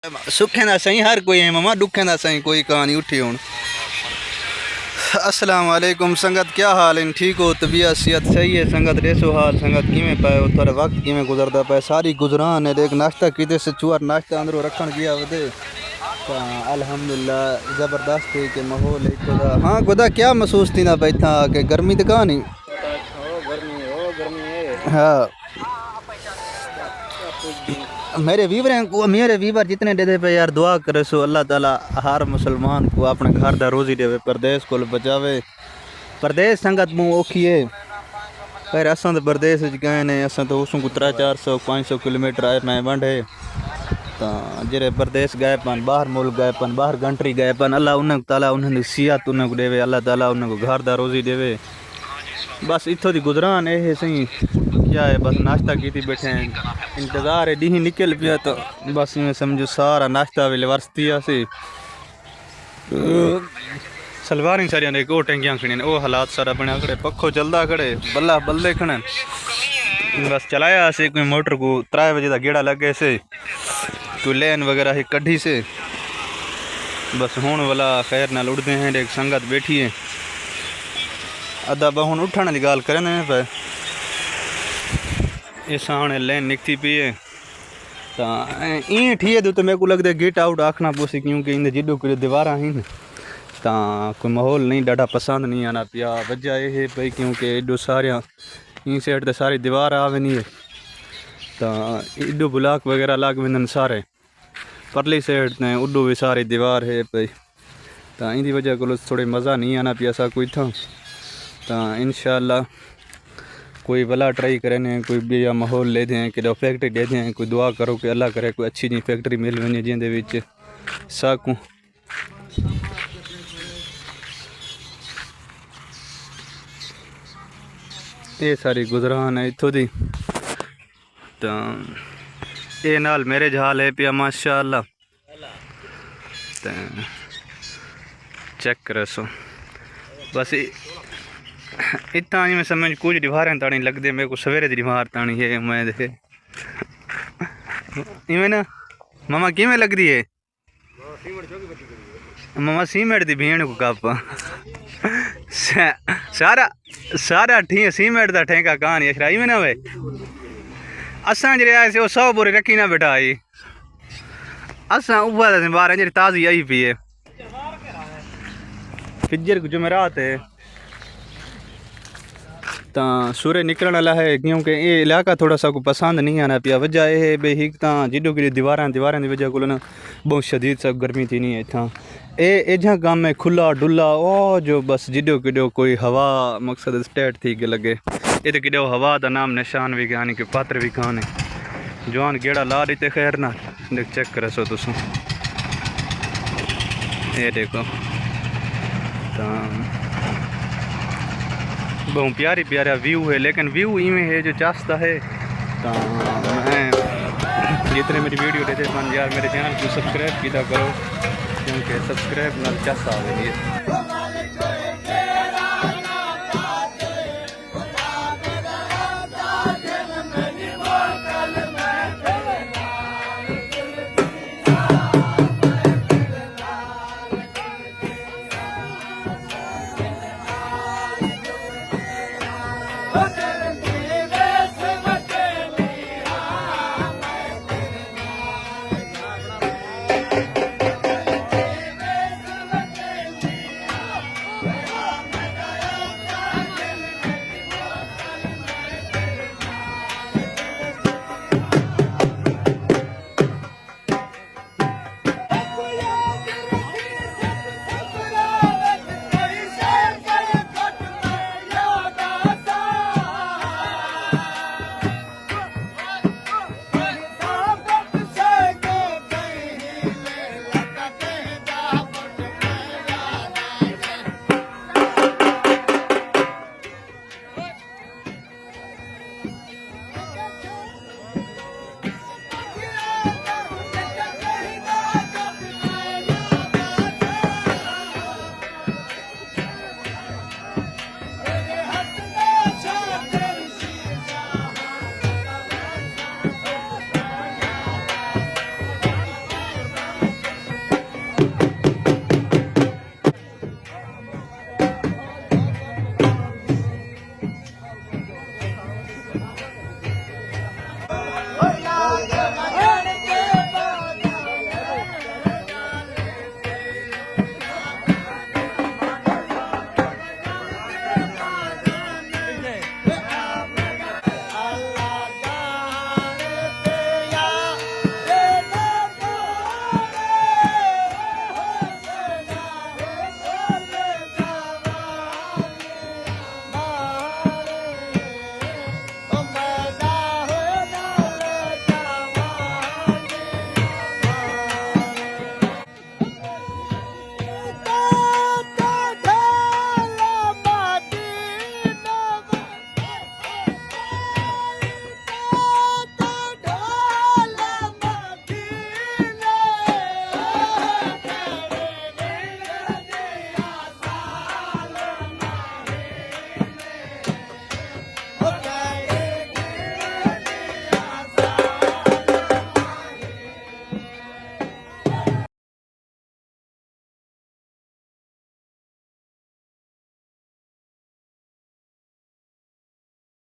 सुखें दा सही हर कोई है मामा, दुखें दा सही कोई कहानी उठी हूँ। अस्सलाम वालेकुम संगत, क्या हाल है? ठीक हो? तबीयत सेहत सही है संगत? रेसो हाल संगत किमें पाए हो? थोड़ा वक्त किमें गुजरता पाए? सारी गुजरान है देख, नाश्ता कीते से चुआर नाश्ता अंदरों रखन गया वदे तो अल्हम्दुलिल्लाह ज़बरदस्त है कि माहौल है खुदा। हाँ खुदा, क्या महसूस थी ना भाई था कि गर्मी तो कहाँ नहीं। हाँ मेरे वीवर जितने दे दे पे यार, दुआ करे सो अल्लाह ताला हर मुसलमान को अपने घर दा रोजी देवे, परदेश को बचावे। परदेश संगत मुँह औखी है पर असां तो परदेश गए ने, असां तो उसको 300-400-500 किलोमीटर आए मैं वंड है तो जेरे परदेश गए पन, बाहर मुल्क गए पन, बाहर कंट्री गए पन, अल्लाह उन्हें ताला उन्हें सियात उन्हें को देवे, अल्लाह ताला उन्हें को घर दा रोजी देवे। बस इत्थों दी गुजरान है सही, क्या है बस नाश्ता की थी बैठे हैं, इंतज़ार है डी निकल पिया तो बस मैं समझो सारा नाश्ता वेले वरसती से सलवार सारिया ने को टंगियां खड़ी ने, वो हालात सारा बना खड़े, पखो चलदा खड़े, बल्ला बल्ले खड़े। बस चलाया से कोई मोटर को 3 बजे का गेड़ा लगे से, कोई लैन वगैरह ही कढ़ी से, बस हूँ वाला खैर नाल उड़ते हैं। एक संगत बैठी है अदा बहुन उठने की गाल करें पे इस आने लैन निकती पी है तो इन ठीक है तो मेरे को लगता है गेट आउट आखना पोसी, क्योंकि इन जिडो कि दीवार ही तो कोई माहौल नहीं डाटा पसंद नहीं आना पिया। वजह यह है भाई क्योंकि एडो सारिया इन साइड तो सारी दीवार आवे नहीं है तो एडो ब्लॉक वगैरह लाग वेंदन सारे, परली साइड ने उडो भी सारी दीवार है भाई तो इन वजह को थोड़े मज़ा नहीं आना पिया सा कोई था। तो इंशाल्लाह कोई भला ट्राई करें, कोई भी माहौल ले दें कि फैक्ट्री दे दें, कोई दुआ करो कि अल्लाह करे कोई अच्छी जी फैक्ट्री मिल वने जिंदे विच सकूं। ये सारी गुजरान है इत्थों दी तो ये नाल मेरे हाल है पिया माशाअल्लाह तो चेक करो सो बस इतना ही मैं समझ कुछ दीवारें तानी लगते मेरे को सवेरे दी दीवार तानी है मैं देखे इवें ना मामा किमें लग रही है मामा सीमेंट दी भीड़ को कप सारा सारा ठीक सीमेंट दा ठेका कहानी है इवें ना वे असां जे आए से 100 बोरी रखी ना बैठा आई असां ऊपर बार जी ताज़ी आई पी है फिजर जुमेरात है तो सूर्य निकलने वाला है, क्योंकि ये इलाका थोड़ा सा को पसंद नहीं आना पिया। वजह यह है भाई एक तो जिडो कि दीवार की वजह को ना बहुत शदीद सब गर्मी थी नहीं इतना ये जहाँ काम है खुला डुला ओ जो बस जिडो किडो कोई हवा मकसद स्टेट थी के लगे ये तो किडो हवा का नाम निशान भी यानी कि पात्र भी कहान है जवान गेड़ा ला देते खैर ना देख चेक कर सो तुम ये देखो तो बहुत प्यारी प्यारा व्यू है, लेकिन व्यू इवें है जो चाहता है तो मैं जितने मेरी वीडियो देते हैं यार मेरे चैनल को सब्सक्राइब किया करो, क्योंकि सब्सक्राइब ना चाहता है।